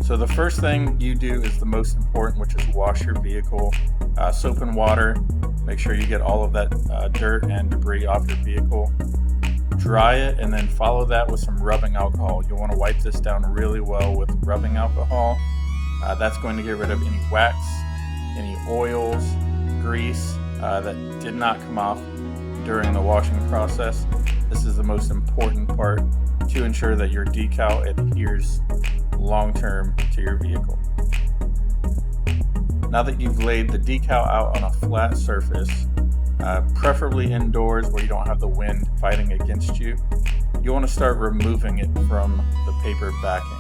So the first thing you do is the most important, which is wash your vehicle. Soap and water. Make sure you get all of that dirt and debris off your vehicle. Dry it and then follow that with some rubbing alcohol. You'll want to wipe this down really well with rubbing alcohol. That's going to get rid of any wax, any oils, grease that did not come off during the washing process. This is the most important part to ensure that your decal adheres long-term to your vehicle. Now that you've laid the decal out on a flat surface, preferably indoors where you don't have the wind fighting against you, you want to start removing it from the paper backing.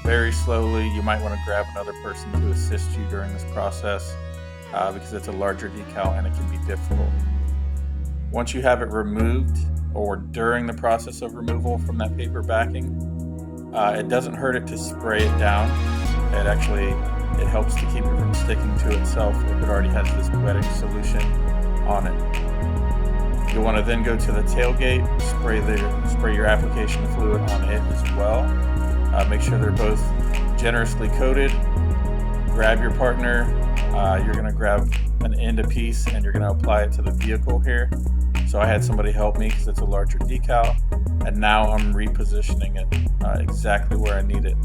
Very slowly. You might want to grab another person to assist you during this process because it's a larger decal and it can be difficult. Once you have it removed, or during the process of removal from that paper backing, it doesn't hurt it to spray it down. It helps to keep it from sticking to itself if it already has this wetting solution on it. You'll want to then go to the tailgate, spray your application fluid on it as well. Make sure they're both generously coated. Grab your partner. You're going to grab an end apiece and you're going to apply it to the vehicle here. So I had somebody help me because it's a larger decal, and now I'm repositioning it exactly where I need it.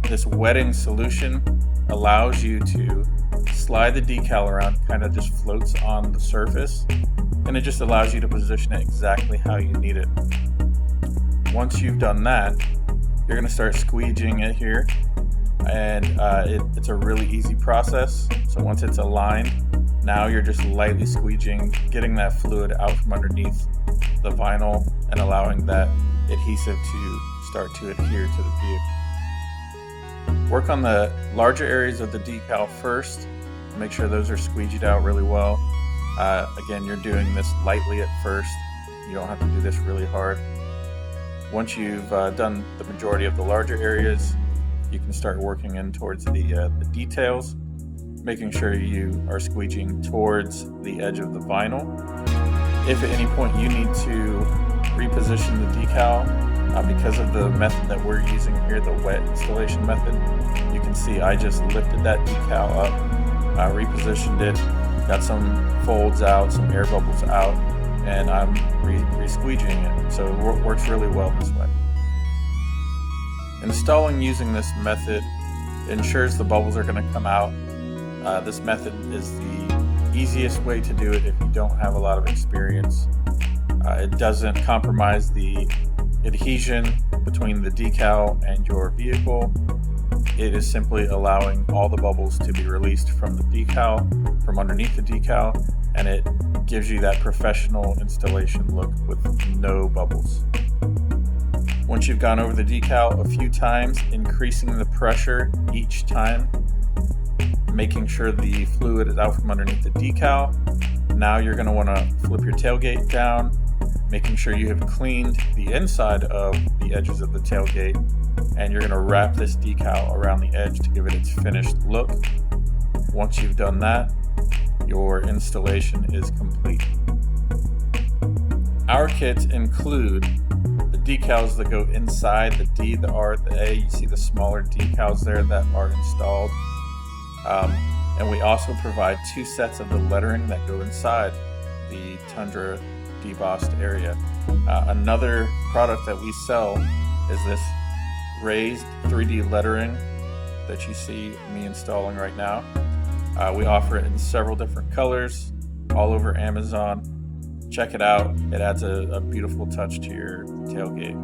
This wetting solution allows you to slide the decal around, kind of just floats on the surface, and it just allows you to position it exactly how you need it. Once you've done that, you're going to start squeegeeing it here, and it's a really easy process. So once it's aligned, now you're just lightly squeegeeing, getting that fluid out from underneath the vinyl and allowing that adhesive to start to adhere to the vehicle. Work on the larger areas of the decal first. Make sure those are squeegeed out really well. Again, you're doing this lightly at first. You don't have to do this really hard. Once you've done the majority of the larger areas, you can start working in towards the details, making sure you are squeegeeing towards the edge of the vinyl. If at any point you need to reposition the decal, because of the method that we're using here, the wet installation method, you can see I just lifted that decal up, repositioned it, got some folds out, some air bubbles out, and I'm re-squeegeeing it. So it works really well this way. Installing using this method ensures the bubbles are going to come out. This method is the easiest way to do it if you don't have a lot of experience. It doesn't compromise the adhesion between the decal and your vehicle. It is simply allowing all the bubbles to be released from the decal, from underneath the decal, and it gives you that professional installation look with no bubbles. Once you've gone over the decal a few times, increasing the pressure each time, making sure the fluid is out from underneath the decal. Now you're going to want to flip your tailgate down, making sure you have cleaned the inside of the edges of the tailgate, and you're going to wrap this decal around the edge to give it its finished look. Once you've done that, your installation is complete. Our kits include the decals that go inside the D, the R, the A. You see the smaller decals there that are installed. And we also provide 2 sets of the lettering that go inside the Tundra debossed area. Another product that we sell is this raised 3D lettering that you see me installing right now. We offer it in several different colors all over Amazon. Check it out. It adds a beautiful touch to your tailgate.